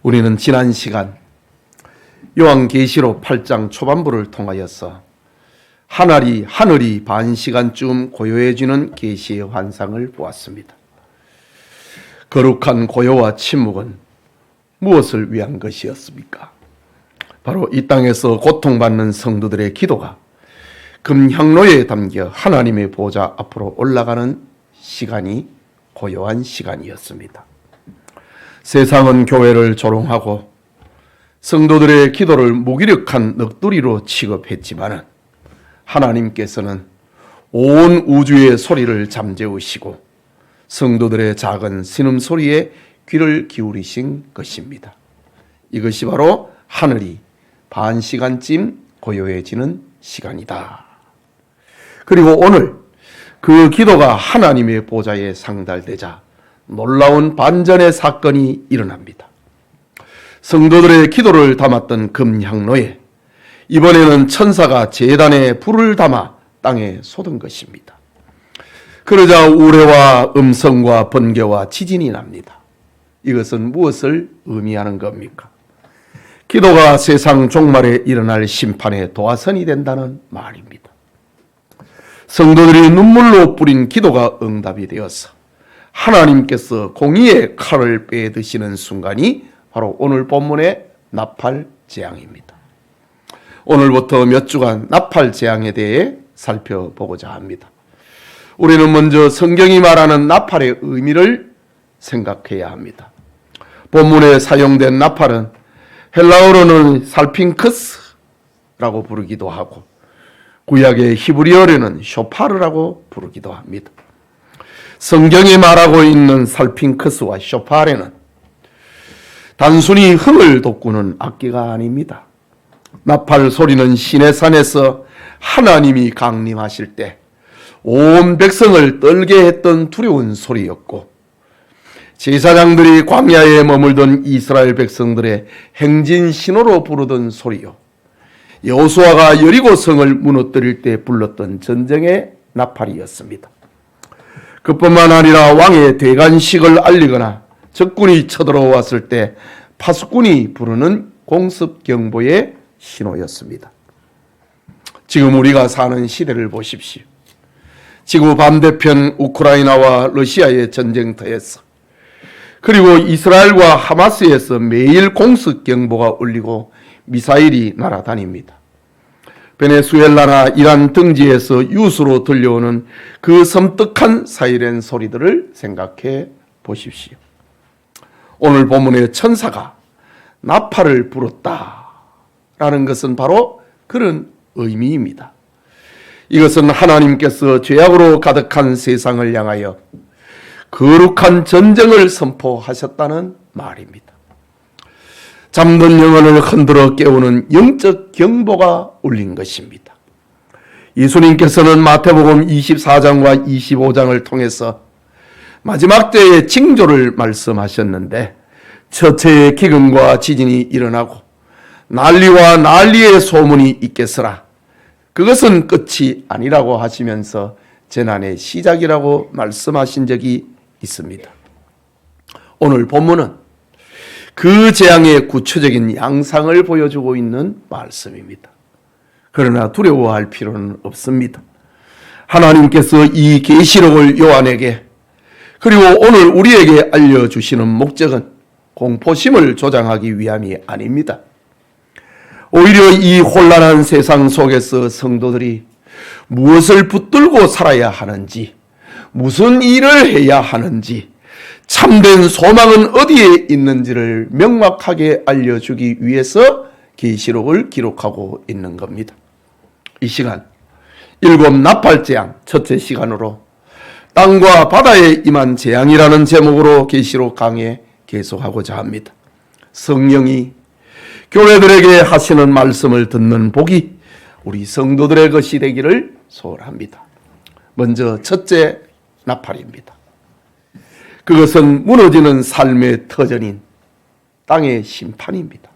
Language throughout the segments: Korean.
우리는 지난 시간 요한계시록 8장 초반부를 통하여서 하늘이 반 시간쯤 고요해지는 계시의 환상을 보았습니다. 거룩한 고요와 침묵은 무엇을 위한 것이었습니까? 바로 이 땅에서 고통받는 성도들의 기도가 금향로에 담겨 하나님의 보좌 앞으로 올라가는 시간이 고요한 시간이었습니다. 세상은 교회를 조롱하고 성도들의 기도를 무기력한 넋두리로 취급했지만 하나님께서는 온 우주의 소리를 잠재우시고 성도들의 작은 신음소리에 귀를 기울이신 것입니다. 이것이 바로 하늘이 반 시간쯤 고요해지는 시간이다. 그리고 오늘 그 기도가 하나님의 보좌에 상달되자 놀라운 반전의 사건이 일어납니다. 성도들의 기도를 담았던 금향로에 이번에는 천사가 제단에 불을 담아 땅에 쏟은 것입니다. 그러자 우레와 음성과 번개와 지진이 납니다. 이것은 무엇을 의미하는 겁니까? 기도가 세상 종말에 일어날 심판의 도화선이 된다는 말입니다. 성도들이 눈물로 뿌린 기도가 응답이 되어서 하나님께서 공의의 칼을 빼드시는 순간이 바로 오늘 본문의 나팔 재앙입니다. 오늘부터 몇 주간 나팔 재앙에 대해 살펴보고자 합니다. 우리는 먼저 성경이 말하는 나팔의 의미를 생각해야 합니다. 본문에 사용된 나팔은 헬라어로는 살핑크스라고 부르기도 하고 구약의 히브리어로는 쇼파르라고 부르기도 합니다. 성경이 말하고 있는 살핑크스와 쇼파레는 단순히 흥을 돋구는 악기가 아닙니다. 나팔 소리는 시내산에서 하나님이 강림하실 때 온 백성을 떨게 했던 두려운 소리였고 제사장들이 광야에 머물던 이스라엘 백성들의 행진 신호로 부르던 소리요, 여호수아가 여리고 성을 무너뜨릴 때 불렀던 전쟁의 나팔이었습니다. 그뿐만 아니라 왕의 대관식을 알리거나 적군이 쳐들어왔을 때 파수꾼이 부르는 공습경보의 신호였습니다. 지금 우리가 사는 시대를 보십시오. 지구 반대편 우크라이나와 러시아의 전쟁터에서 그리고 이스라엘과 하마스에서 매일 공습경보가 울리고 미사일이 날아다닙니다. 베네수엘라나 이란 등지에서 유수로 들려오는 그 섬뜩한 사이렌 소리들을 생각해 보십시오. 오늘 본문의 천사가 나팔을 불었다라는 것은 바로 그런 의미입니다. 이것은 하나님께서 죄악으로 가득한 세상을 향하여 거룩한 전쟁을 선포하셨다는 말입니다. 잠든 영혼을 흔들어 깨우는 영적 경보가 울린 것입니다. 예수님께서는 마태복음 24장과 25장을 통해서 마지막 때의 징조를 말씀하셨는데 처체의 기근과 지진이 일어나고 난리와 난리의 소문이 있겠으나 그것은 끝이 아니라고 하시면서 재난의 시작이라고 말씀하신 적이 있습니다. 오늘 본문은 그 재앙의 구체적인 양상을 보여주고 있는 말씀입니다. 그러나 두려워할 필요는 없습니다. 하나님께서 이 계시록을 요한에게 그리고 오늘 우리에게 알려주시는 목적은 공포심을 조장하기 위함이 아닙니다. 오히려 이 혼란한 세상 속에서 성도들이 무엇을 붙들고 살아야 하는지, 무슨 일을 해야 하는지, 참된 소망은 어디에 있는지를 명확하게 알려주기 위해서 계시록을 기록하고 있는 겁니다. 이 시간, 일곱 나팔 재앙 첫째 시간으로 땅과 바다에 임한 재앙이라는 제목으로 계시록 강해 계속하고자 합니다. 성령이 교회들에게 하시는 말씀을 듣는 복이 우리 성도들의 것이 되기를 소원합니다. 먼저 첫째 나팔입니다. 그것은 무너지는 삶의 터전인 땅의 심판입니다.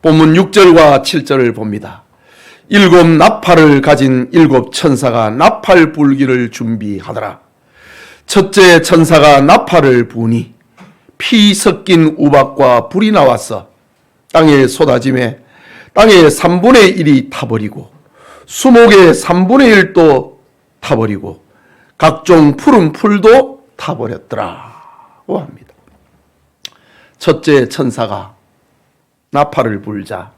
본문 6절과 7절을 봅니다. 일곱 나팔을 가진 일곱 천사가 나팔 불기를 준비하더라. 첫째 천사가 나팔을 부니 피 섞인 우박과 불이 나와서 땅에 쏟아짐에 땅의 3분의 1이 타버리고 수목의 3분의 1도 타버리고 각종 푸른 풀도 타버렸더라고 합니다. 첫째 천사가 나팔을 불자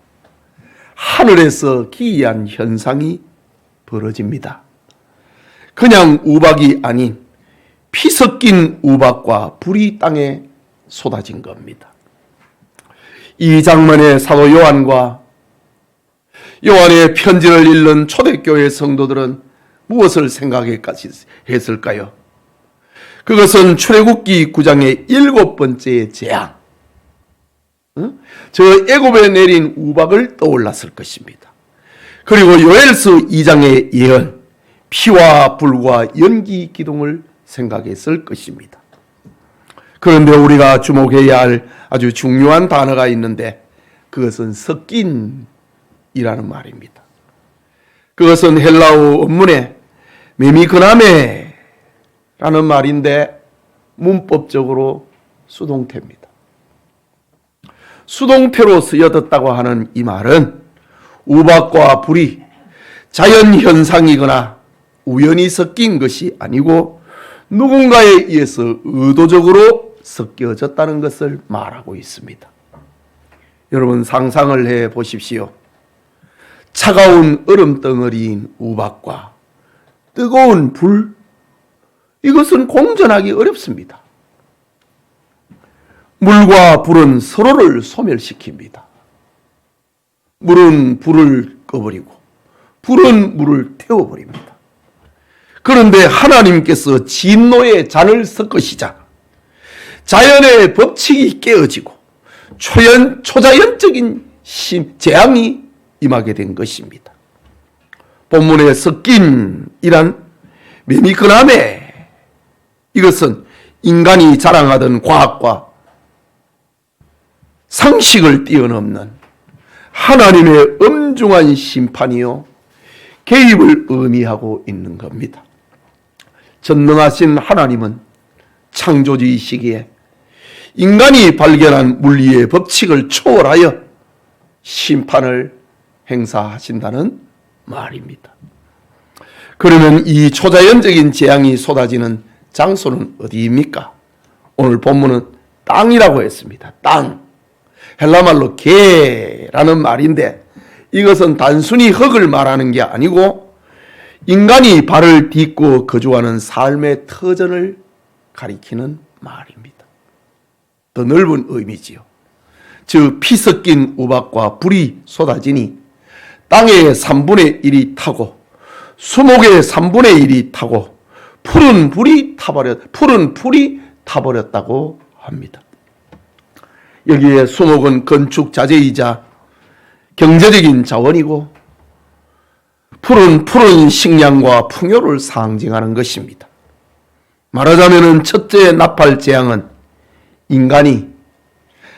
하늘에서 기이한 현상이 벌어집니다. 그냥 우박이 아닌 피 섞인 우박과 불이 땅에 쏟아진 겁니다. 이 장면에 사도 요한과 요한의 편지를 읽는 초대교회 성도들은 무엇을 생각했을까요? 그것은 출애굽기 9장의 7번째 재앙, 저 애굽에 내린 우박을 떠올랐을 것입니다. 그리고 요엘서 2장의 예언, 피와 불과 연기 기둥을 생각했을 것입니다. 그런데 우리가 주목해야 할 아주 중요한 단어가 있는데 그것은 섞인이라는 말입니다. 그것은 헬라어 원문에 메미그나메라는 말인데 문법적으로 수동태입니다. 수동태로 쓰여졌다고 하는 이 말은 우박과 불이 자연현상이거나 우연히 섞인 것이 아니고 누군가에 의해서 의도적으로 섞여졌다는 것을 말하고 있습니다. 여러분 상상을 해 보십시오. 차가운 얼음 덩어리인 우박과 뜨거운 불, 이것은 공존하기 어렵습니다. 물과 불은 서로를 소멸시킵니다. 물은 불을 꺼버리고 불은 물을 태워버립니다. 그런데 하나님께서 진노의 잔을 섞으시자 자연의 법칙이 깨어지고 초자연적인 재앙이 임하게 된 것입니다. 본문의 섞인이란 메미그나메, 이것은 인간이 자랑하던 과학과 상식을 뛰어넘는 하나님의 엄중한 심판이요 개입을 의미하고 있는 겁니다. 전능하신 하나님은 창조주의 시기에 인간이 발견한 물리의 법칙을 초월하여 심판을 행사하신다는 말입니다. 그러면 이 초자연적인 재앙이 쏟아지는 장소는 어디입니까? 오늘 본문은 땅이라고 했습니다. 땅. 헬라말로 게라는 말인데 이것은 단순히 흙을 말하는 게 아니고 인간이 발을 딛고 거주하는 삶의 터전을 가리키는 말입니다. 더 넓은 의미지요. 즉 피 섞인 우박과 불이 쏟아지니 땅의 3분의 1이 타고 수목의 3분의 1이 타고 푸른 풀이 타버렸다고 합니다. 여기에 수목은 건축 자재이자 경제적인 자원이고 푸른 식량과 풍요를 상징하는 것입니다. 말하자면 첫째 나팔 재앙은 인간이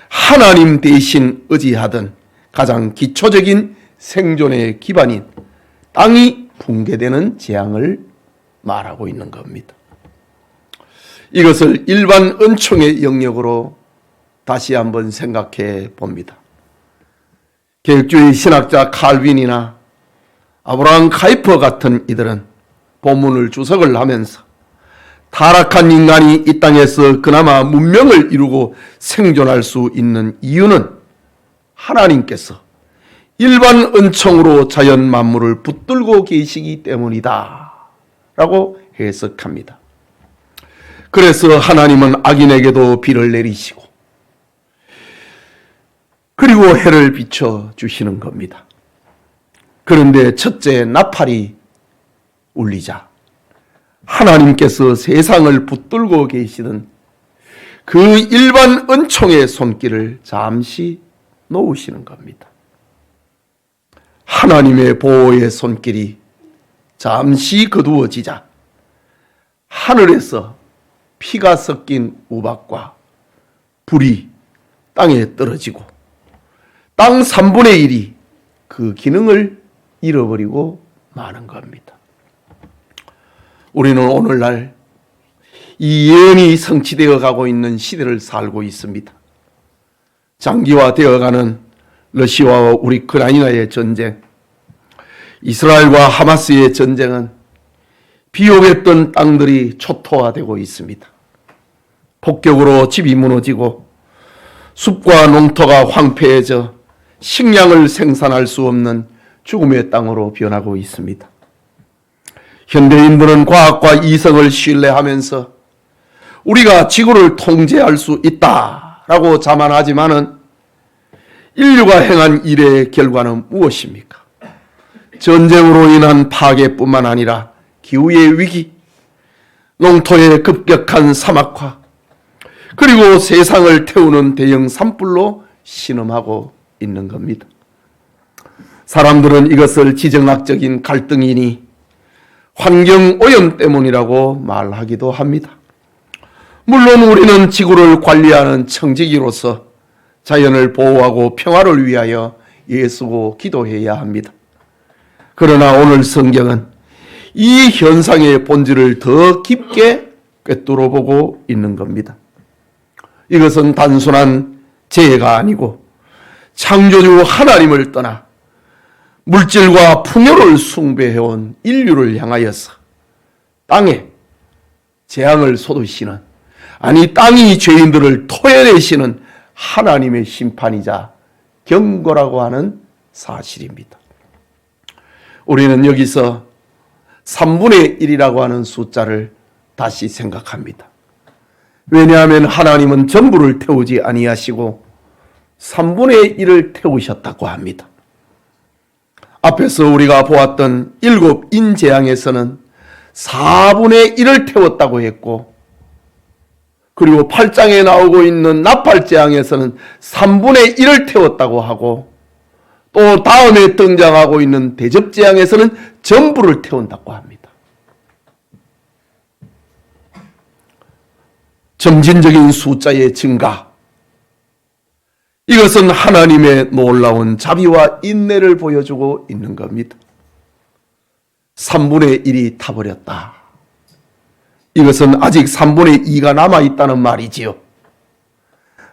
하나님 대신 의지하던 가장 기초적인 생존의 기반인 땅이 붕괴되는 재앙을 말하고 있는 겁니다. 이것을 일반 은총의 영역으로 다시 한번 생각해 봅니다. 개혁주의 신학자 칼빈이나 아브라함 카이퍼 같은 이들은 본문을 주석을 하면서 타락한 인간이 이 땅에서 그나마 문명을 이루고 생존할 수 있는 이유는 하나님께서 일반 은총으로 자연 만물을 붙들고 계시기 때문이다 라고 해석합니다. 그래서 하나님은 악인에게도 비를 내리시고 그리고 해를 비춰주시는 겁니다. 그런데 첫째 나팔이 울리자 하나님께서 세상을 붙들고 계시던 그 일반 은총의 손길을 잠시 놓으시는 겁니다. 하나님의 보호의 손길이 잠시 거두어지자 하늘에서 피가 섞인 우박과 불이 땅에 떨어지고 땅 3분의 1이 그 기능을 잃어버리고 마는 겁니다. 우리는 오늘날 이 예언이 성취되어 가고 있는 시대를 살고 있습니다. 장기화되어가는 러시아와 우크라이나의 전쟁, 이스라엘과 하마스의 전쟁은 비옥했던 땅들이 초토화되고 있습니다. 폭격으로 집이 무너지고 숲과 농토가 황폐해져 식량을 생산할 수 없는 죽음의 땅으로 변하고 있습니다. 현대인들은 과학과 이성을 신뢰하면서 우리가 지구를 통제할 수 있다라고 자만하지만은 인류가 행한 일의 결과는 무엇입니까? 전쟁으로 인한 파괴뿐만 아니라 기후의 위기, 농토의 급격한 사막화, 그리고 세상을 태우는 대형 산불로 신음하고 있는 겁니다. 사람들은 이것을 지정학적인 갈등이니 환경오염 때문이라고 말하기도 합니다. 물론 우리는 지구를 관리하는 청지기로서 자연을 보호하고 평화를 위하여 애쓰고 기도해야 합니다. 그러나 오늘 성경은 이 현상의 본질을 더 깊게 꿰뚫어 보고 있는 겁니다. 이것은 단순한 재해가 아니고 창조주 하나님을 떠나 물질과 풍요를 숭배해온 인류를 향하여서 땅에 재앙을 쏟으시는, 아니 땅이 죄인들을 토해내시는 하나님의 심판이자 경고라고 하는 사실입니다. 우리는 여기서 3분의 1이라고 하는 숫자를 다시 생각합니다. 왜냐하면 하나님은 전부를 태우지 아니하시고 3분의 1을 태우셨다고 합니다. 앞에서 우리가 보았던 7 인재앙에서는 4분의 1을 태웠다고 했고, 그리고 8장에 나오고 있는 나팔재앙에서는 3분의 1을 태웠다고 하고, 또 다음에 등장하고 있는 대접재앙에서는 전부를 태운다고 합니다. 점진적인 숫자의 증가, 이것은 하나님의 놀라운 자비와 인내를 보여주고 있는 겁니다. 3분의 1이 타버렸다. 이것은 아직 3분의 2가 남아있다는 말이지요.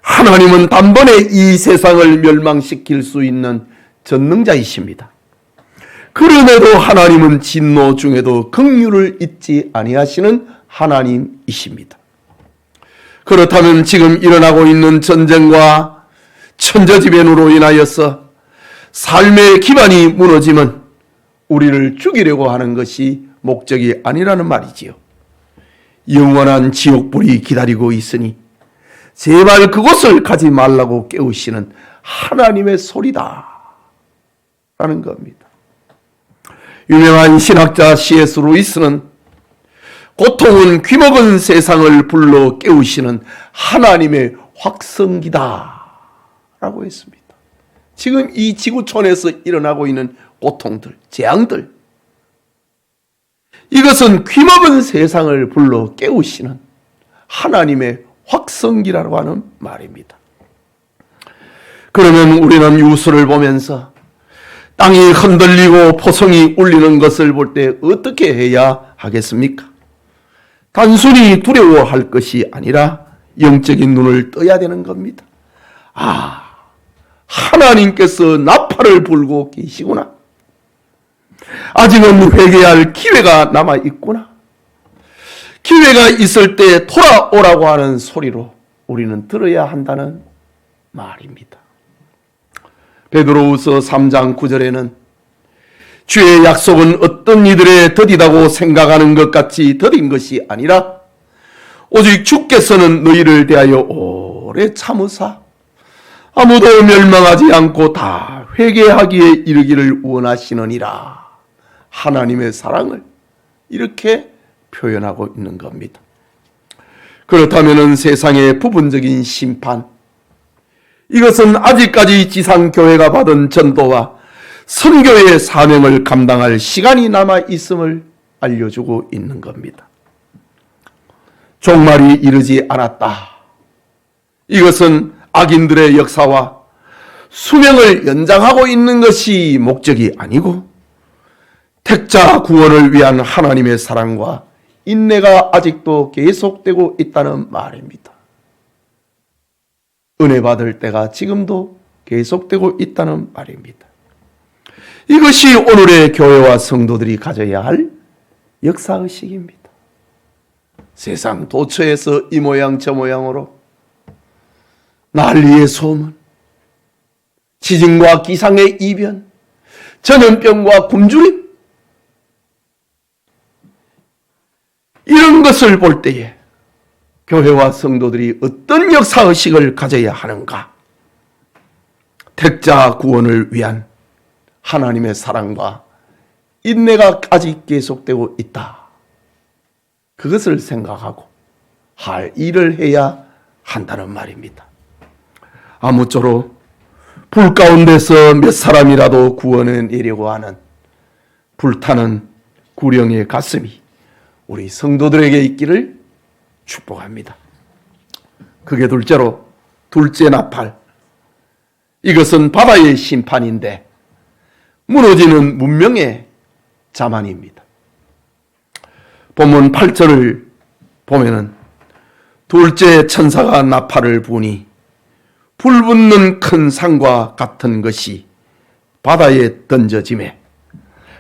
하나님은 단번에 이 세상을 멸망시킬 수 있는 전능자이십니다. 그럼에도 하나님은 진노 중에도 긍휼을 잊지 아니하시는 하나님이십니다. 그렇다면 지금 일어나고 있는 전쟁과 천재지변으로 인하여서 삶의 기반이 무너지면 우리를 죽이려고 하는 것이 목적이 아니라는 말이지요. 영원한 지옥불이 기다리고 있으니 제발 그곳을 가지 말라고 깨우시는 하나님의 소리다 라는 겁니다. 유명한 신학자 C.S. 루이스는 고통은 귀먹은 세상을 불러 깨우시는 하나님의 확성기다 라고 했습니다. 지금 이 지구촌에서 일어나고 있는 고통들, 재앙들, 이것은 귀먹은 세상을 불러 깨우시는 하나님의 확성기라고 하는 말입니다. 그러면 우리는 유수를 보면서 땅이 흔들리고 포성이 울리는 것을 볼 때 어떻게 해야 하겠습니까? 단순히 두려워할 것이 아니라 영적인 눈을 떠야 되는 겁니다. 아, 하나님께서 나팔을 불고 계시구나. 아직은 회개할 기회가 남아있구나. 기회가 있을 때 돌아오라고 하는 소리로 우리는 들어야 한다는 말입니다. 베드로후서 3장 9절에는 주의 약속은 어떤 이들의 더디다고 생각하는 것 같이 더딘 것이 아니라 오직 주께서는 너희를 대하여 오래 참으사 아무도 멸망하지 않고 다 회개하기에 이르기를 원하시느니라. 하나님의 사랑을 이렇게 표현하고 있는 겁니다. 그렇다면 세상의 부분적인 심판, 이것은 아직까지 지상교회가 받은 전도와 선교의 사명을 감당할 시간이 남아 있음을 알려주고 있는 겁니다. 종말이 이르지 않았다. 이것은 악인들의 역사와 수명을 연장하고 있는 것이 목적이 아니고 택자 구원을 위한 하나님의 사랑과 인내가 아직도 계속되고 있다는 말입니다. 은혜 받을 때가 지금도 계속되고 있다는 말입니다. 이것이 오늘의 교회와 성도들이 가져야 할 역사의식입니다. 세상 도처에서 이 모양 저 모양으로 난리의 소문, 지진과 기상의 이변, 전염병과 굶주림, 이런 것을 볼 때에 교회와 성도들이 어떤 역사의식을 가져야 하는가? 택자 구원을 위한 하나님의 사랑과 인내가 아직 계속되고 있다. 그것을 생각하고 할 일을 해야 한다는 말입니다. 아무쪼록 불 가운데서 몇 사람이라도 구원해내려고 하는 불타는 구령의 가슴이 우리 성도들에게 있기를 축복합니다. 그게 둘째 나팔. 이것은 바다의 심판인데 무너지는 문명의 자만입니다. 본문 8절을 보면은 둘째 천사가 나팔을 부니 불붙는 큰 산과 같은 것이 바다에 던져지매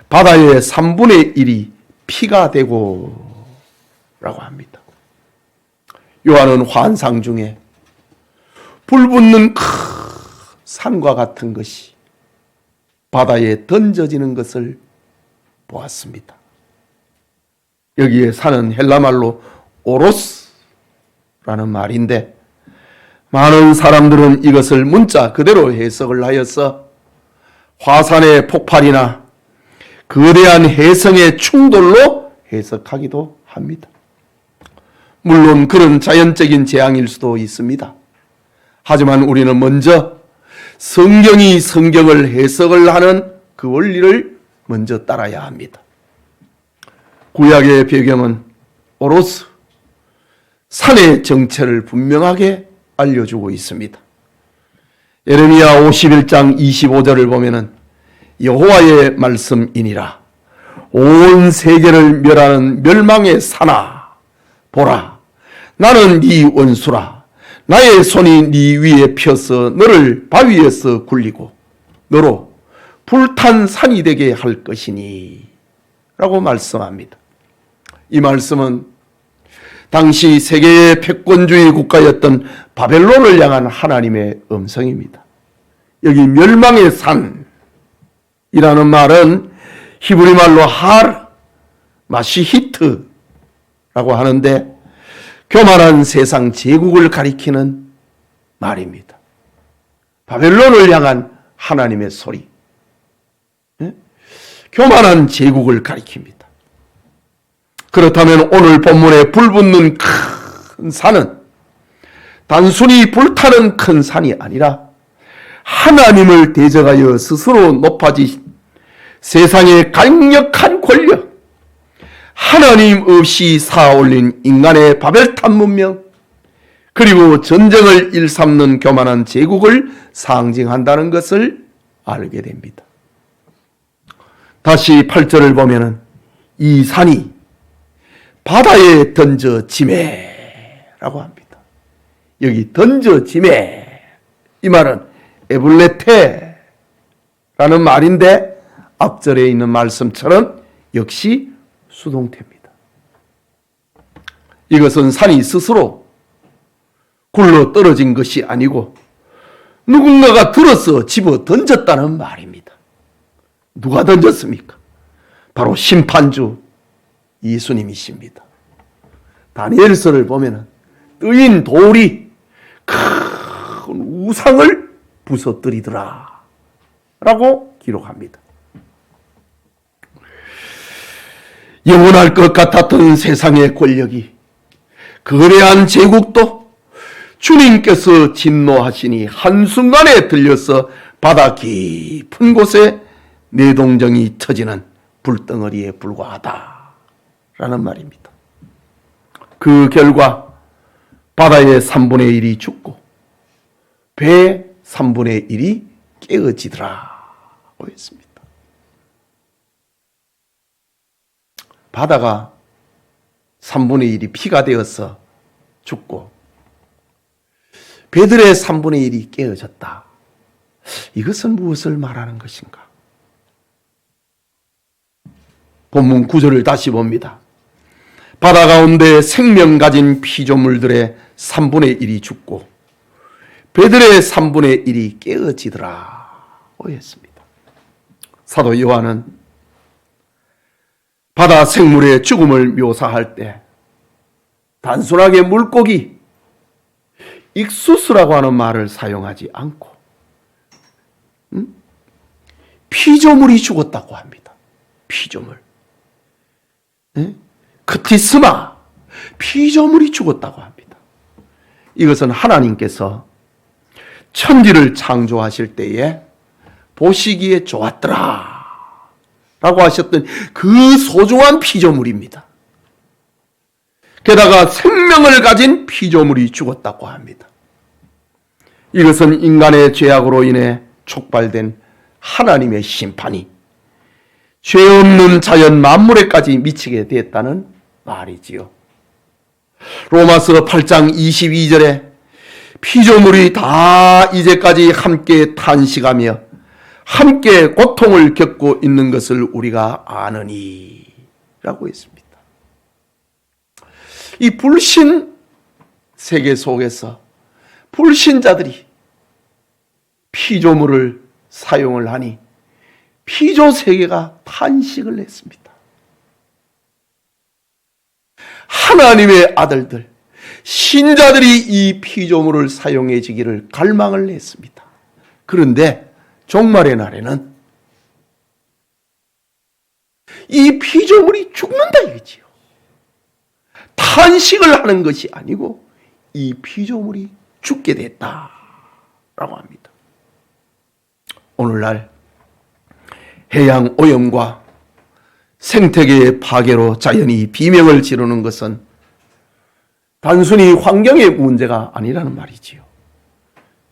바다의 3분의 1이 피가 되고 라고 합니다. 요한은 환상 중에 불붙는 큰 산과 같은 것이 바다에 던져지는 것을 보았습니다. 여기에 산은 헬라말로 오로스라는 말인데 많은 사람들은 이것을 문자 그대로 해석을 하여서 화산의 폭발이나 거대한 해성의 충돌로 해석하기도 합니다. 물론 그런 자연적인 재앙일 수도 있습니다. 하지만 우리는 먼저 성경이 성경을 해석을 하는 그 원리를 먼저 따라야 합니다. 구약의 배경은 오로스, 산의 정체를 분명하게 알려주고 있습니다. 예레미야 51장 25절을 보면은 여호와의 말씀이니라 온 세계를 멸하는 멸망의 산아 보라 나는 네 원수라 나의 손이 네 위에 펴서 너를 바위에서 굴리고 너로 불탄 산이 되게 할 것이니 라고 말씀합니다. 이 말씀은 당시 세계의 패권주의 국가였던 바벨론을 향한 하나님의 음성입니다. 여기 멸망의 산이라는 말은 히브리 말로 마시히트라고 하는데 교만한 세상 제국을 가리키는 말입니다. 바벨론을 향한 하나님의 소리. 교만한 제국을 가리킵니다. 그렇다면 오늘 본문에 불붙는 큰 산은 단순히 불타는 큰 산이 아니라 하나님을 대적하여 스스로 높아지신 세상의 강력한 권력, 하나님 없이 쌓아올린 인간의 바벨탑 문명, 그리고 전쟁을 일삼는 교만한 제국을 상징한다는 것을 알게 됩니다. 다시 8절을 보면은 이 산이 바다에 던져지매라고 합니다. 여기 던져지매 이 말은 에블레테라는 말인데 앞절에 있는 말씀처럼 역시 수동태입니다. 이것은 산이 스스로 굴러 떨어진 것이 아니고 누군가가 들어서 집어 던졌다는 말입니다. 누가 던졌습니까? 바로 심판주 예수님이십니다. 다니엘서를 보면 뜨인 돌이 큰 우상을 부서뜨리더라 라고 기록합니다. 영원할 것 같았던 세상의 권력이 거대한 제국도 주님께서 진노하시니 한순간에 들려서 바다 깊은 곳에 내동정이 터지는 불덩어리에 불과하다라는 말입니다. 그 결과 바다의 3분의 1이 죽고 배의 3분의 1이 깨어지더라고 했습니다. 바다가 3분의 1이 피가 되어서 죽고 배들의 3분의 1이 깨어졌다. 이것은 무엇을 말하는 것인가? 본문 9절을 다시 봅니다. 바다 가운데 생명 가진 피조물들의 3분의 1이 죽고 배들의 3분의 1이 깨어지더라고 했습니다. 사도 요한은 바다 생물의 죽음을 묘사할 때 단순하게 물고기, 익수수라고 하는 말을 사용하지 않고 피조물이 죽었다고 합니다. 피조물. 크티스마, 피조물이 죽었다고 합니다. 이것은 하나님께서 천지를 창조하실 때에 보시기에 좋았더라 라고 하셨던 그 소중한 피조물입니다. 게다가 생명을 가진 피조물이 죽었다고 합니다. 이것은 인간의 죄악으로 인해 촉발된 하나님의 심판이 죄 없는 자연 만물에까지 미치게 됐다는 말이지요. 로마서 8장 22절에 피조물이 다 이제까지 함께 탄식하며 함께 고통을 겪고 있는 것을 우리가 아느니 라고 했습니다. 이 불신 세계 속에서 불신자들이 피조물을 사용을 하니 피조 세계가 탄식을 했습니다. 하나님의 아들들, 신자들이 이 피조물을 사용해지기를 갈망을 했습니다. 그런데 종말의 날에는 이 피조물이 죽는다 이거지요. 탄식을 하는 것이 아니고 이 피조물이 죽게 됐다라고 합니다. 오늘날 해양 오염과 생태계의 파괴로 자연이 비명을 지르는 것은 단순히 환경의 문제가 아니라는 말이지요.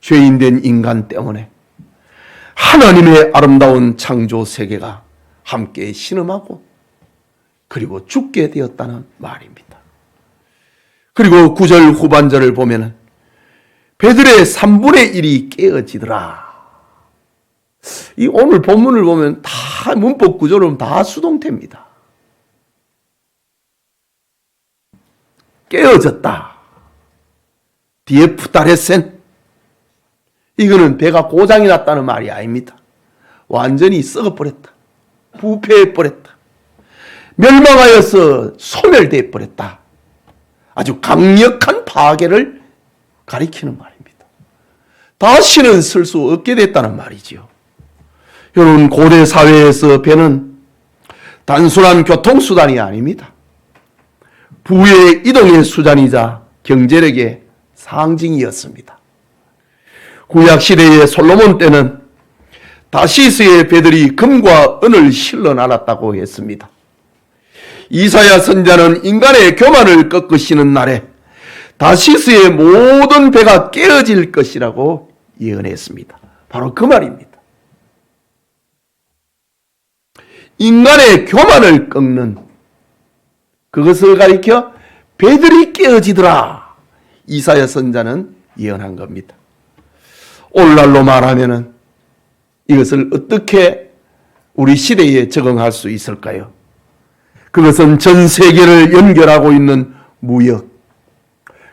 죄인된 인간 때문에 하나님의 아름다운 창조 세계가 함께 신음하고 그리고 죽게 되었다는 말입니다. 그리고 9절 후반절을 보면은 배들의 3분의 1이 깨어지더라. 이 오늘 본문을 보면 다 문법 구조로 다 수동태입니다. 깨어졌다. 디에프타레센. 이거는 배가 고장이 났다는 말이 아닙니다. 완전히 썩어버렸다. 부패해버렸다. 멸망하여서 소멸되어 버렸다. 아주 강력한 파괴를 가리키는 말입니다. 다시는 쓸 수 없게 됐다는 말이지요. 여러분, 고대 사회에서 배는 단순한 교통수단이 아닙니다. 부의 이동의 수단이자 경제력의 상징이었습니다. 구약시대의 솔로몬 때는 다시스의 배들이 금과 은을 실러 날았다고 했습니다. 이사야 선자는 인간의 교만을 꺾으시는 날에 다시스의 모든 배가 깨어질 것이라고 예언했습니다. 바로 그 말입니다. 인간의 교만을 꺾는 그것을 가리켜 배들이 깨어지더라. 이사야 선자는 예언한 겁니다. 오늘날로 말하면은 이것을 어떻게 우리 시대에 적응할 수 있을까요? 그것은 전 세계를 연결하고 있는 무역,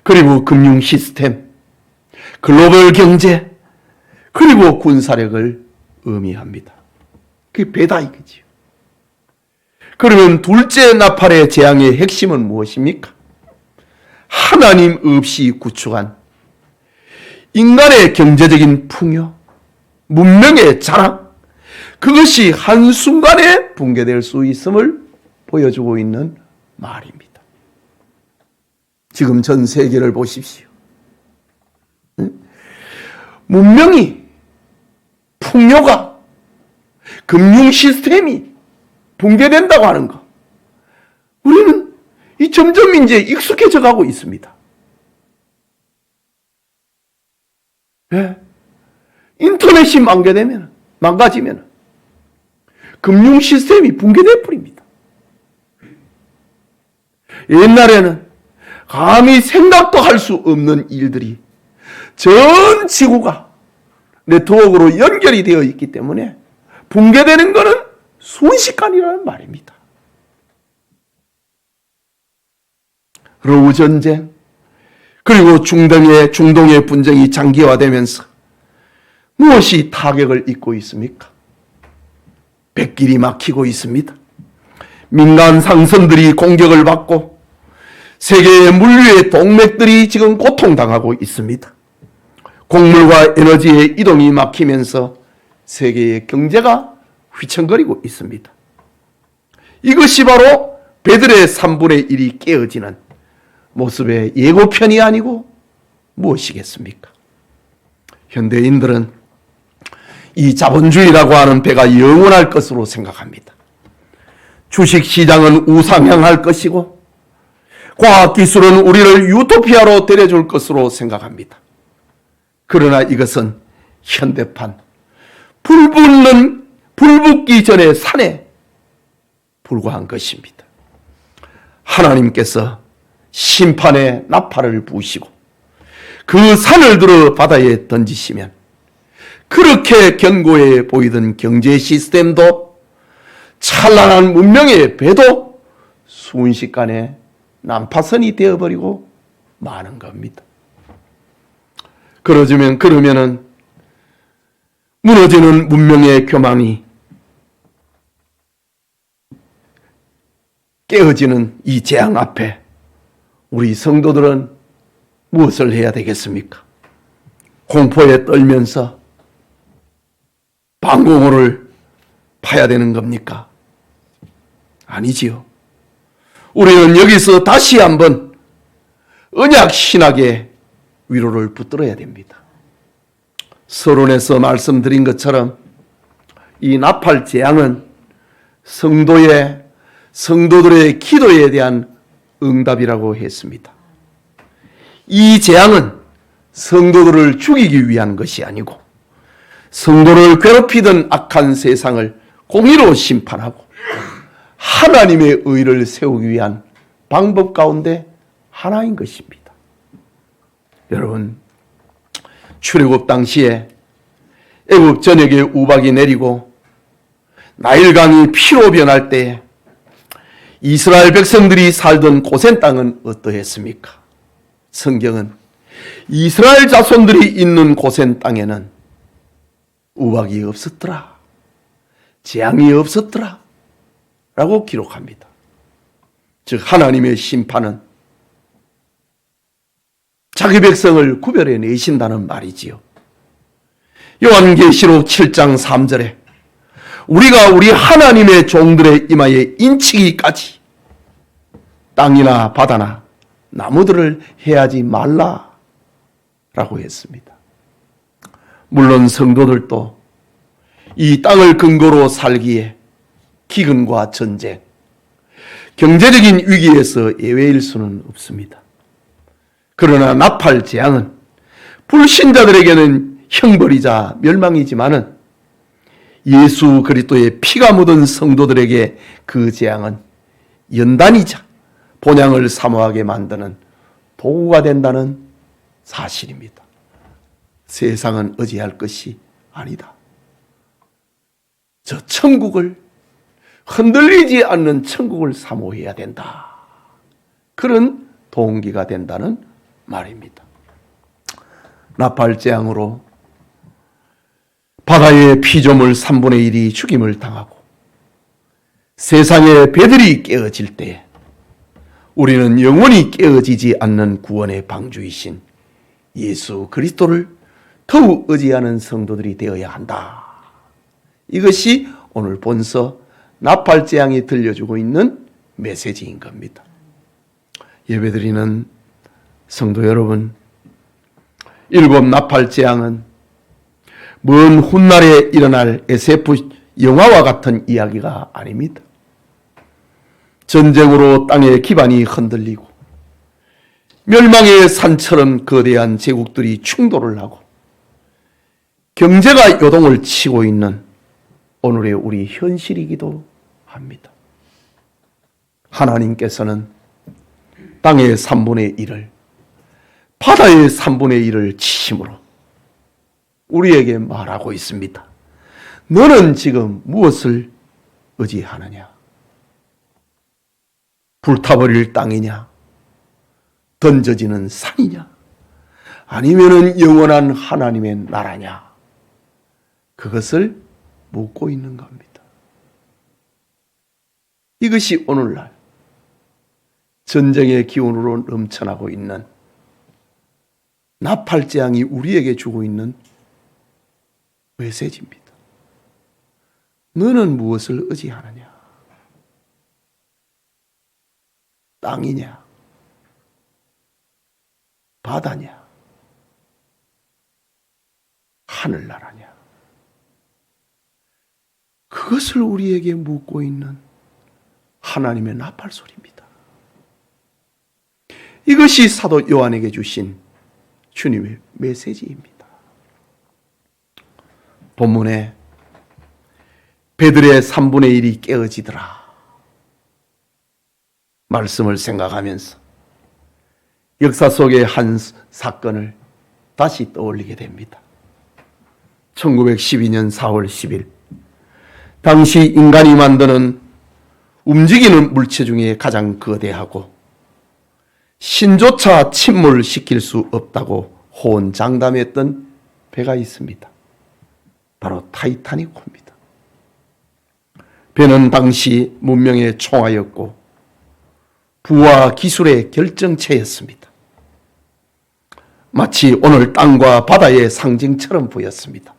그리고 금융 시스템, 글로벌 경제, 그리고 군사력을 의미합니다. 그게 배다 이거지요. 그러면 둘째 나팔의 재앙의 핵심은 무엇입니까? 하나님 없이 구축한 인간의 경제적인 풍요, 문명의 자랑, 그것이 한순간에 붕괴될 수 있음을 보여주고 있는 말입니다. 지금 전 세계를 보십시오. 문명이, 풍요가, 금융 시스템이 붕괴된다고 하는 것, 우리는 점점 이제 익숙해져 가고 있습니다. 네. 인터넷이 망가지면 금융 시스템이 붕괴될 뿐입니다. 옛날에는 감히 생각도 할 수 없는 일들이 전 지구가 네트워크로 연결이 되어 있기 때문에 붕괴되는 것은 순식간이라는 말입니다. 러우 전쟁, 그리고 중동의 분쟁이 장기화되면서 무엇이 타격을 입고 있습니까? 백길이 막히고 있습니다. 민간 상선들이 공격을 받고 세계의 물류의 동맥들이 지금 고통당하고 있습니다. 곡물과 에너지의 이동이 막히면서 세계의 경제가 휘청거리고 있습니다. 이것이 바로 배들의 3분의 1이 깨어지는 모습의 예고편이 아니고 무엇이겠습니까? 현대인들은 이 자본주의라고 하는 배가 영원할 것으로 생각합니다. 주식시장은 우상향할 것이고 과학기술은 우리를 유토피아로 데려줄 것으로 생각합니다. 그러나 이것은 현대판 불 붙기 전에 산에 불과한 것입니다. 하나님께서 심판의 나팔을 부으시고 그 산을 들어 바다에 던지시면 그렇게 견고해 보이던 경제 시스템도 찬란한 문명의 배도 순식간에 난파선이 되어버리고 마는 겁니다. 그러면은 무너지는 문명의 교망이 깨어지는 이 재앙 앞에 우리 성도들은 무엇을 해야 되겠습니까? 공포에 떨면서 방공호를 파야 되는 겁니까? 아니지요. 우리는 여기서 다시 한번 언약 신학의 위로를 붙들어야 됩니다. 서론에서 말씀드린 것처럼 이 나팔 재앙은 성도들의 기도에 대한 응답이라고 했습니다. 이 재앙은 성도들을 죽이기 위한 것이 아니고 성도를 괴롭히던 악한 세상을 공의로 심판하고 하나님의 의를 세우기 위한 방법 가운데 하나인 것입니다. 여러분, 출애굽 당시에 애굽 전역에 우박이 내리고 나일강이 피로 변할 때 이스라엘 백성들이 살던 고센 땅은 어떠했습니까? 성경은 이스라엘 자손들이 있는 고센 땅에는 우박이 없었더라, 재앙이 없었더라 라고 기록합니다. 즉 하나님의 심판은 자기 백성을 구별해 내신다는 말이지요. 요한계시록 7장 3절에 우리가 우리 하나님의 종들의 이마에 인치기까지 땅이나 바다나 나무들을 해하지 말라 라고 했습니다. 물론 성도들도 이 땅을 근거로 살기에 기근과 전쟁, 경제적인 위기에서 예외일 수는 없습니다. 그러나 나팔 재앙은 불신자들에게는 형벌이자 멸망이지만은 예수 그리스도의 피가 묻은 성도들에게 그 재앙은 연단이자 본향을 사모하게 만드는 도구가 된다는 사실입니다. 세상은 의지할 것이 아니다. 저 천국을, 흔들리지 않는 천국을 사모해야 된다. 그런 동기가 된다는 말입니다. 나팔 재앙으로 바다의 피조물 3분의 1이 죽임을 당하고 세상의 배들이 깨어질 때 우리는 영원히 깨어지지 않는 구원의 방주이신 예수 그리스도를 더욱 의지하는 성도들이 되어야 한다. 이것이 오늘 본서 나팔 재앙이 들려주고 있는 메시지인 겁니다. 예배드리는 성도 여러분, 7 나팔 재앙은 먼 훗날에 일어날 SF 영화와 같은 이야기가 아닙니다. 전쟁으로 땅의 기반이 흔들리고 멸망의 산처럼 거대한 제국들이 충돌을 하고 경제가 요동을 치고 있는 오늘의 우리 현실이기도 합니다. 하나님께서는 땅의 3분의 1을, 바다의 3분의 1을 치심으로 우리에게 말하고 있습니다. 너는 지금 무엇을 의지하느냐? 불타버릴 땅이냐? 던져지는 산이냐? 아니면은 영원한 하나님의 나라냐? 그것을 묻고 있는 겁니다. 이것이 오늘날 전쟁의 기운으로 넘쳐나고 있는 나팔재앙이 우리에게 주고 있는 메시지입니다. 너는 무엇을 의지하느냐? 땅이냐? 바다냐? 하늘나라냐? 그것을 우리에게 묻고 있는 하나님의 나팔소리입니다. 이것이 사도 요한에게 주신 주님의 메시지입니다. 본문에 배들의 3분의 1이 깨어지더라 말씀을 생각하면서 역사 속의 한 사건을 다시 떠올리게 됩니다. 1912년 4월 10일 당시 인간이 만드는 움직이는 물체 중에 가장 거대하고 신조차 침몰시킬 수 없다고 호언장담했던 배가 있습니다. 바로 타이타닉호입니다. 배는 당시 문명의 총화였고 부와 기술의 결정체였습니다. 마치 오늘 땅과 바다의 상징처럼 보였습니다.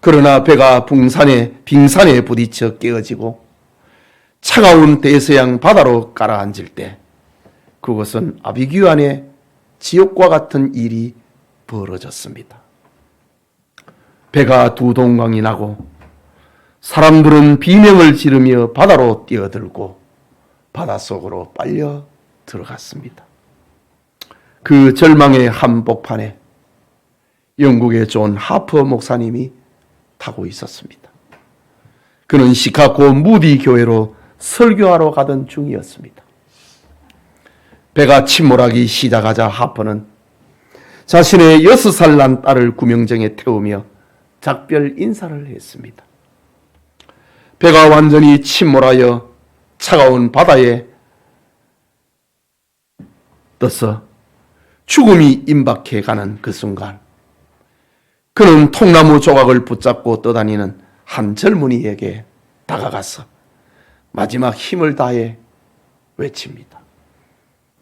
그러나 배가 빙산에 부딪혀 깨어지고 차가운 대서양 바다로 가라앉을 때 그것은 아비규환의 지옥과 같은 일이 벌어졌습니다. 배가 두 동강이 나고 사람들은 비명을 지르며 바다로 뛰어들고 바닷속으로 빨려 들어갔습니다. 그 절망의 한복판에 영국의 존 하퍼 목사님이 타고 있었습니다. 그는 시카고 무디 교회로 설교하러 가던 중이었습니다. 배가 침몰하기 시작하자 하퍼는 자신의 6살 난 딸을 구명정에 태우며 작별 인사를 했습니다. 배가 완전히 침몰하여 차가운 바다에 떠서 죽음이 임박해 가는 그 순간 그는 통나무 조각을 붙잡고 떠다니는 한 젊은이에게 다가가서 마지막 힘을 다해 외칩니다.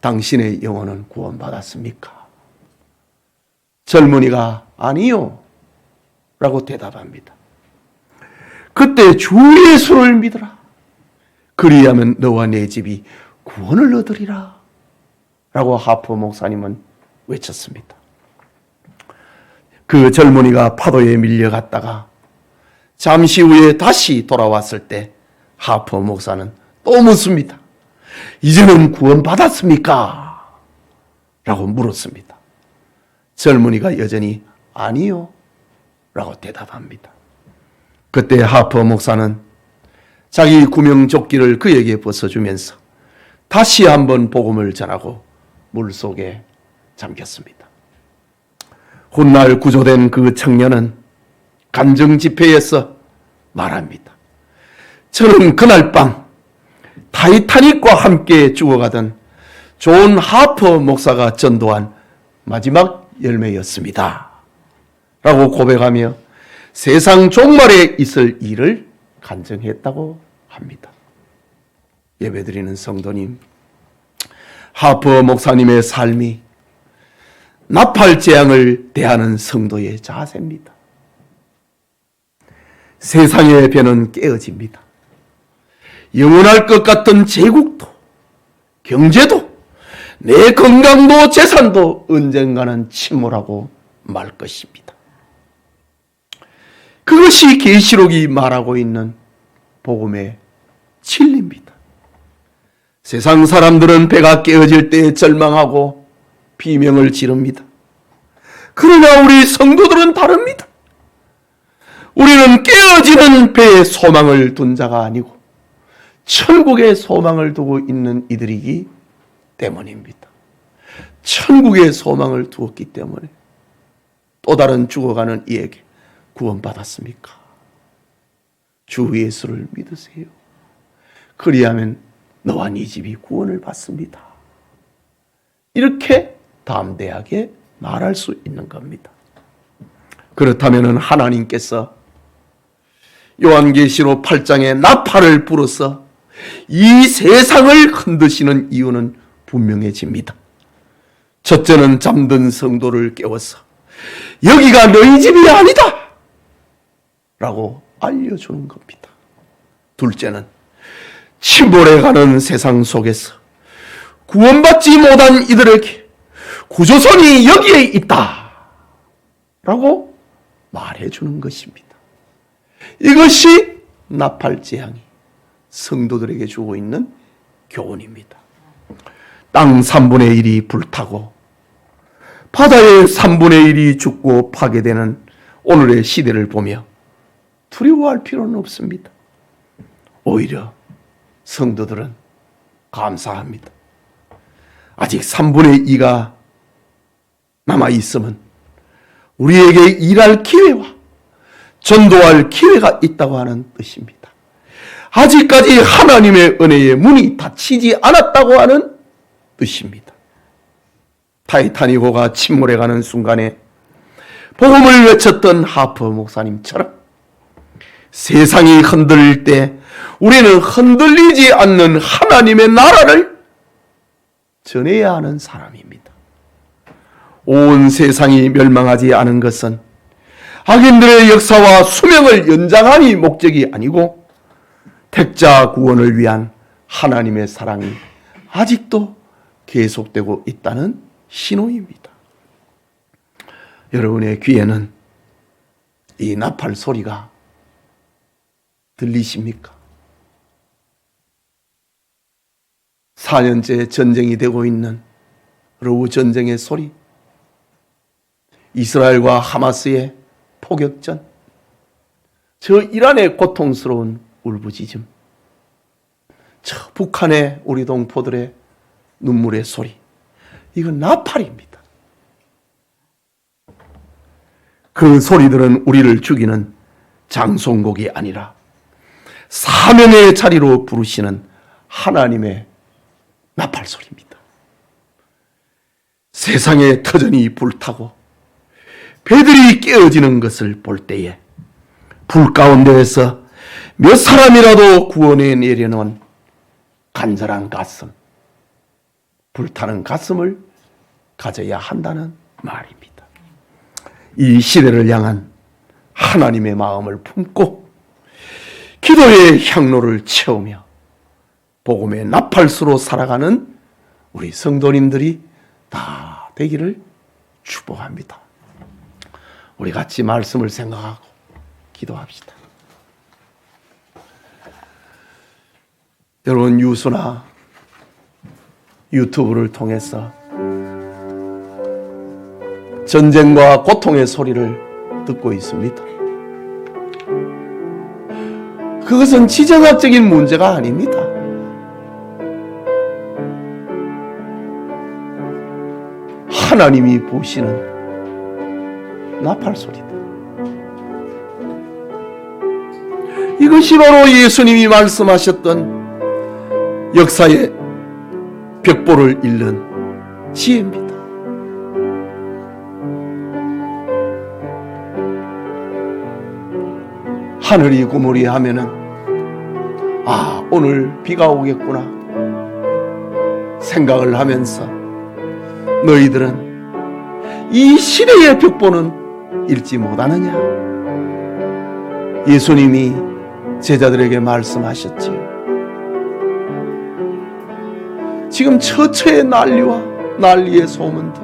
당신의 영혼은 구원받았습니까? 젊은이가 아니요 라고 대답합니다. 그때 주 예수를 믿으라. 그리하면 너와 내 집이 구원을 얻으리라 라고 하퍼 목사님은 외쳤습니다. 그 젊은이가 파도에 밀려갔다가 잠시 후에 다시 돌아왔을 때 하퍼 목사는 또 묻습니다. 이제는 구원받았습니까? 라고 물었습니다. 젊은이가 여전히 아니요 라고 대답합니다. 그때 하퍼 목사는 자기 구명조끼를 그에게 벗어주면서 다시 한번 복음을 전하고 물속에 잠겼습니다. 훗날 구조된 그 청년은 간증 집회에서 말합니다. 저는 그날 밤 타이타닉과 함께 죽어가던 존 하퍼 목사가 전도한 마지막 열매였습니다. 라고 고백하며 세상 종말에 있을 일을 간증했다고 합니다. 예배드리는 성도님, 하퍼 목사님의 삶이 나팔재앙을 대하는 성도의 자세입니다. 세상의 배는 깨어집니다. 영원할 것 같은 제국도, 경제도, 내 건강도 재산도 언젠가는 침몰하고 말 것입니다. 그것이 계시록이 말하고 있는 복음의 진리입니다. 세상 사람들은 배가 깨어질 때 절망하고 비명을 지릅니다. 그러나 우리 성도들은 다릅니다. 우리는 깨어지는 배에 소망을 둔 자가 아니고 천국에 소망을 두고 있는 이들이기 때문입니다. 천국의 소망을 두었기 때문에 또 다른 죽어가는 이에게 구원받았습니까? 주 예수를 믿으세요. 그리하면 너와 네 집이 구원을 받습니다. 이렇게 담대하게 말할 수 있는 겁니다. 그렇다면 하나님께서 요한계시록 8장에 나팔을 불어서 이 세상을 흔드시는 이유는 분명해집니다. 첫째는 잠든 성도를 깨워서 여기가 너희 집이 아니다 라고 알려주는 겁니다. 둘째는 침몰해가는 세상 속에서 구원받지 못한 이들에게 구조선이 여기에 있다 라고 말해주는 것입니다. 이것이 나팔재앙이 성도들에게 주고 있는 교훈입니다. 땅 3분의 1이 불타고 바다의 3분의 1이 죽고 파괴되는 오늘의 시대를 보며 두려워할 필요는 없습니다. 오히려 성도들은 감사합니다. 아직 3분의 2가 남아있으면 우리에게 일할 기회와 전도할 기회가 있다고 하는 뜻입니다. 아직까지 하나님의 은혜의 문이 닫히지 않았다고 하는 뜻입니다. 타이타닉호가 침몰해가는 순간에 복음을 외쳤던 하퍼 목사님처럼 세상이 흔들릴 때 우리는 흔들리지 않는 하나님의 나라를 전해야 하는 사람입니다. 온 세상이 멸망하지 않은 것은 악인들의 역사와 수명을 연장함이 목적이 아니고 택자 구원을 위한 하나님의 사랑이 아직도 계속되고 있다는 신호입니다. 여러분의 귀에는 이 나팔 소리가 들리십니까? 4년째 전쟁이 되고 있는 러우 전쟁의 소리, 이스라엘과 하마스의 포격전, 저 이란의 고통스러운 울부짖음, 저 북한의 우리 동포들의 눈물의 소리, 이건 나팔입니다. 그 소리들은 우리를 죽이는 장송곡이 아니라 사명의 자리로 부르시는 하나님의 나팔 소리입니다. 세상의 터전이 불타고 배들이 깨어지는 것을 볼 때에 불 가운데에서 몇 사람이라도 구원해 내려놓은 간절한 가슴, 불타는 가슴을 가져야 한다는 말입니다. 이 시대를 향한 하나님의 마음을 품고 기도의 향로를 채우며 복음의 나팔수로 살아가는 우리 성도님들이 다 되기를 축복합니다. 우리 같이 말씀을 생각하고 기도합시다. 여러분, 유수나 유튜브를 통해서 전쟁과 고통의 소리를 듣고 있습니다. 그것은 지정학적인 문제가 아닙니다. 하나님이 보시는 나팔 소리다. 이것이 바로 예수님이 말씀하셨던 역사의 벽보를 읽는 지혜입니다. 하늘이 구물이하면은 오늘 비가 오겠구나 생각을 하면서 너희들은 이 시대의 벽보는 읽지 못하느냐? 예수님이 제자들에게 말씀하셨지요. 지금 처처의 난리와 난리의 소문들,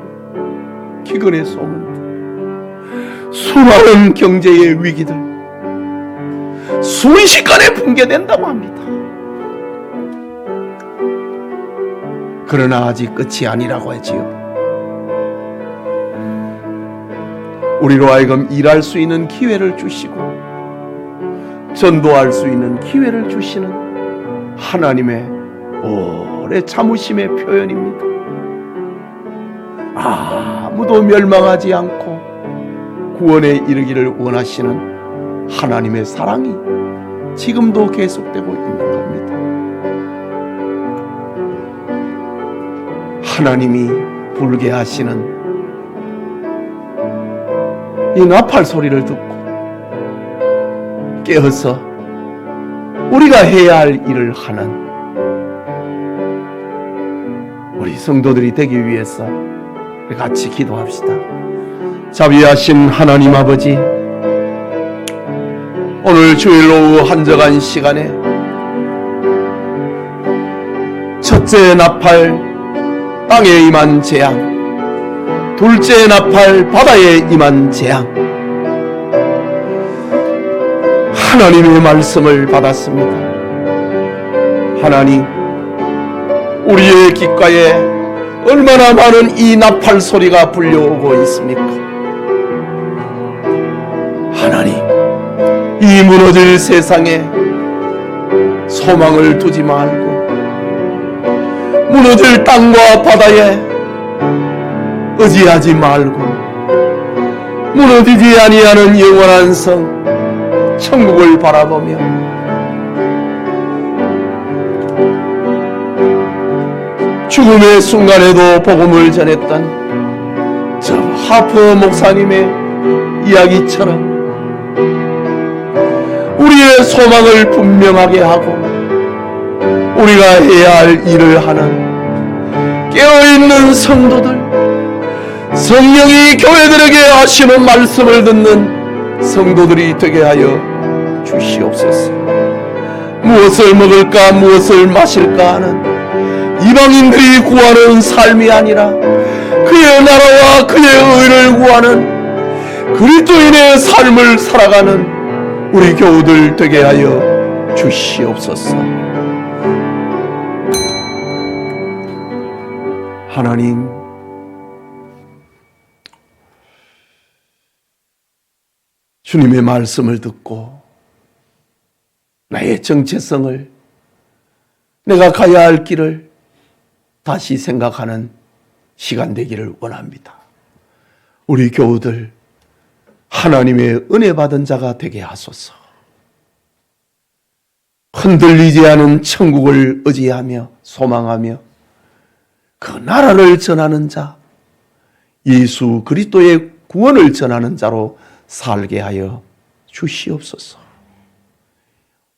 기근의 소문들, 수많은 경제의 위기들 순식간에 붕괴된다고 합니다. 그러나 아직 끝이 아니라고 하지요. 우리로 하여금 일할 수 있는 기회를 주시고 전도할 수 있는 기회를 주시는 하나님의 오래 참으심의 표현입니다. 아무도 멸망하지 않고 구원에 이르기를 원하시는 하나님의 사랑이 지금도 계속되고 있는 겁니다. 하나님이 불게 하시는 이 나팔 소리를 듣고 깨어서 우리가 해야 할 일을 하는 우리 성도들이 되기 위해서 우리 같이 기도합시다. 자비하신 하나님 아버지, 오늘 주일 오후 한적한 시간에 첫째 나팔 땅에 임한 재앙, 둘째 나팔 바다에 임한 재앙, 하나님의 말씀을 받았습니다. 하나님, 우리의 귓가에 얼마나 많은 이 나팔 소리가 불려오고 있습니까? 하나님, 이 무너질 세상에 소망을 두지 말고 무너질 땅과 바다에 의지하지 말고 무너지지 아니하는 영원한 성 천국을 바라보며 죽음의 순간에도 복음을 전했던 저 하프 목사님의 이야기처럼 우리의 소망을 분명하게 하고 우리가 해야 할 일을 하는 깨어있는 성도들, 성령이 교회들에게 하시는 말씀을 듣는 성도들이 되게 하여 주시옵소서. 무엇을 먹을까 무엇을 마실까 하는 이방인들이 구하는 삶이 아니라 그의 나라와 그의 의를 구하는 그리스도인의 삶을 살아가는 우리 교우들 되게 하여 주시옵소서. 하나님, 주님의 말씀을 듣고 나의 정체성을, 내가 가야 할 길을 다시 생각하는 시간 되기를 원합니다. 우리 교우들 하나님의 은혜 받은 자가 되게 하소서. 흔들리지 않은 천국을 의지하며 소망하며 그 나라를 전하는 자, 예수 그리스도의 구원을 전하는 자로 살게 하여 주시옵소서.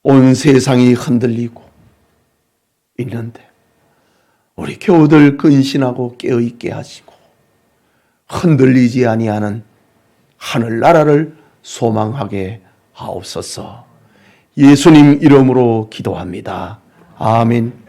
온 세상이 흔들리고 있는데 우리 교우들 근신하고 깨어있게 하시고 흔들리지 아니하는 하늘나라를 소망하게 하옵소서. 예수님 이름으로 기도합니다. 아멘.